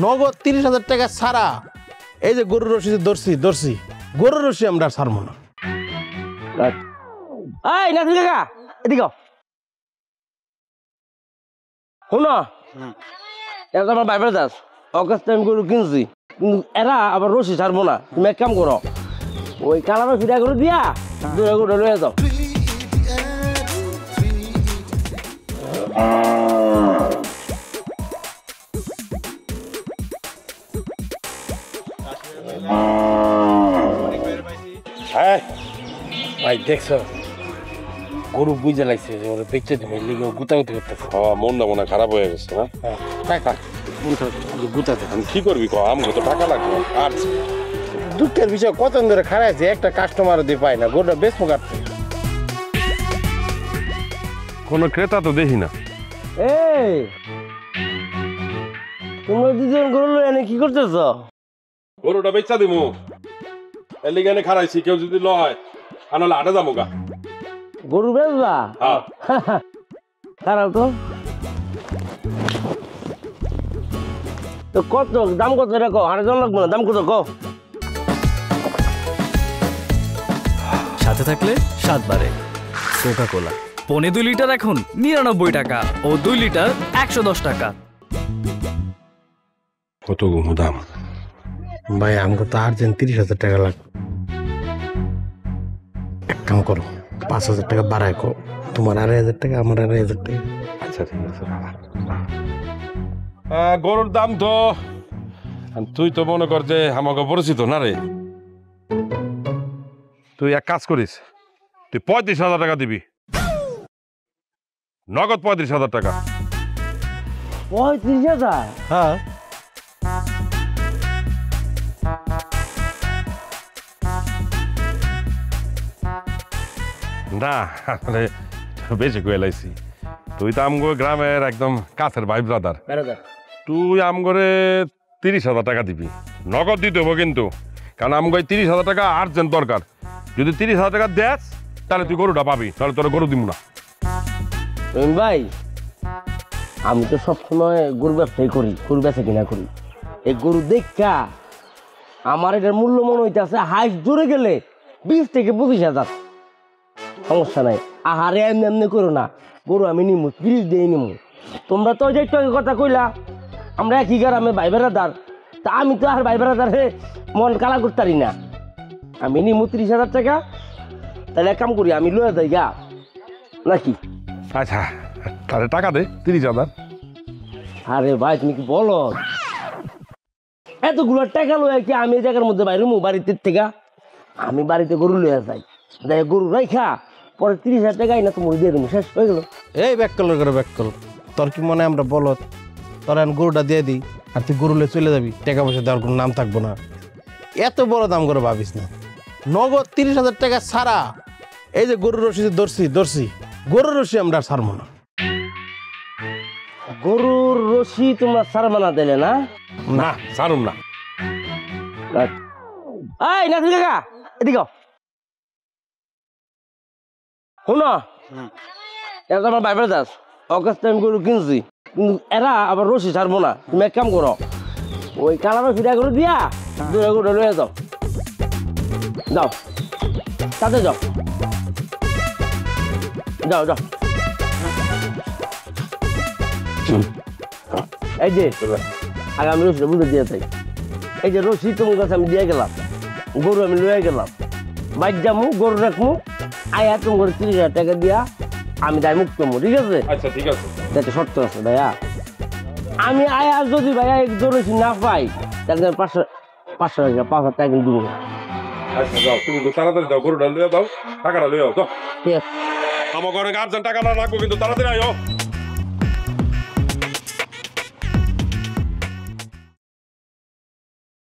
নগদ 30,000 টাকা ছাড়া এই যে গরুর রশি ধরছি গরুর রশি আমরা ছাড়বো না। এই নাসির কাকা এদিকে শোনো, এরা তো আমার ভাই ব্রাদার্স, অগাস্ট টাইম গরু কিনছি, কিন্তু এরা আবার রশি ছাড়বো না। তুমি এক কাম করো, ওই কালা রশিটা করে দিয়া দুটা গরু লয়ে যাও। হ্যাঁ ভাই দেখছো গরু বুঝে লাগছে যে ওরা বেঁচে দেবে গুতাগুতি করতেছে। মনটা মনে খারাপ হয়ে গেছে না? গুতাতে আমি কি করবি আমাকে তো টাকা লাগবে। আর দুঃখের বিষয় কতদিন ধরে খারাপ আছে, একটা কাস্টমার দিয়ে পাই না, গরুটা বেচবো কাটতে। কোনো ক্রেতা তো দেখি না। এই তোমরা দুজন গরু লয়ে এনে কি করতেছ? গরুটা বেচা দিমু, এর লিগে এনে খারাইছি, কেউ যদি লয় আনালে আটে যাবো গা। গরু বেচবা? হ্যাঁ। খারাপ তো কত দাম, কত রাখো? 8,000 লাগবে না, দাম কত কো? সাথে থাকলে 7 বারে কোকা কোলা পনে 2 লিটার এখন 99 টাকা ও 2 লিটার 110 টাকা। কত দাম? ভাই আমাকে তো আর্জেন্ট 30,000 টাকা লাগবে। এক কাম করো, 5,000 টাকা বাড়ায় কো, তোমার 2,500 টাকা, আমার 2,500 টাকা। আচ্ছা ঠিক আছে। গরুর দাম তো তুই তো মনে কর যে আমাকে পরিচিত না রে। তুই এক কাজ করিস, তুই 35,000 টাকা দিবি, নগদ 35,000 টাকা। 35,000? হ্যাঁ না মানে বেশি করে লাইছি। তুই তো আমগো গ্রামের একদম কাছের ভাই ব্রাদার, তুই আমগরে 30,000 টাকা দিবি, নগদ দিতে হবো কিন্তু, কারণ আমগো 30,000 টাকা আর্জেন্ট দরকার। যদি 30,000 টাকা দেস তাহলে তুই গরুটা পাবি, তাহলে তোর গরু দিব না। ভাই আমি তো সবসময় গরু ব্যবসায়ী করি, গরু বেচা কিনা করি। এই গরু দেখা আমার এটার মূল্য মনে হইতেছে হাইস জোরে গেলে 20 থেকে 25,000। সমস্যা নাই, আহারে এমনি এমনি করো না, গরু আমি নিমু, 30 দিয়ে নিমু। তোমরা তো যে একটু কথা কইলা আমরা একই গ্রামে ভাই বেড়াদার, তা আমি তো আর ভাই বেড়াদার হে মন কালা করতারি না। আমি নিমু 30,000 টাকা, তাহলে এক কাম করি আমি লয়ে যাই গা নাকি? আচ্ছা তাহলে টাকা দে 30,000। আরে ভাই তুমি কি বলো, এতগুলো টাকা লয়ে কি আমি এই জায়গার মধ্যে বাইরে বাড়িতে থেকে? আমি বাড়িতে গরু লইয়া যাই, দেখ গরু রাইখা পরে 30,000 টাকা না তোমার দিয়ে দেবো, শেষ হয়ে গেল। এই ব্যাককল করে ব্যাককল, তোর কি মনে আমরা বলত তোর এখন গরুটা দিয়ে দিই আর তুই গরুলে চলে যাবি, টাকা পয়সা দেওয়ার কোনো নাম থাকবো না। এত বড় দাম করে ভাবিস না, নগদ 30,000 টাকা ছাড়া এই যে গরুর রশি ধরছি গরুর রশি আমরা ছাড়বো না। গরুর রশি তোমরা সারবা না দিলে না? না ছাড়ুম না। এই নাসির কাকা এদিকে শোনো, এরা তো আমার ভাই ব্রাদার্স, অগাস্ট টাইম গরু কিনছি, কিন্তু এরা আবার রশি ছাড়বো না। তুমি এক কাম করো, ওই কালা রশিটা করে দিয়া দুটা গরু লয়ে যাও। যাও তাতে যাও, যাও যাও। এই যে আগে আমি রশিটা বুঝে দিয়ে চাই, এই যে রশি তোমার কাছে আমি দিয়ে গেলাম, গরু আমি লয়ে গেলাম, বাইর যাবো গরু রাখবো, আয়া তোমার 30,000 টাকা দিয়া আমি তাই মুক্ত হবো, ঠিক আছে? আচ্ছা ঠিক আছে। একটা শর্ত আছে ভাইয়া, আমি আয়া যদি ভাইয়া এক রশি না পাই তাহলে 500 টাকা 5,000 টাকা দিব না। আচ্ছা যাও, তুমি তো তাড়াতাড়ি দাও, গরুটা লইয়া দাও, টাকাটা লইয়া দাও। ঠিক আছে। আমাকে অনেক আর্জেন্ট টাকাটা রাখবো, কিন্তু তাড়াতাড়ি আয়ো।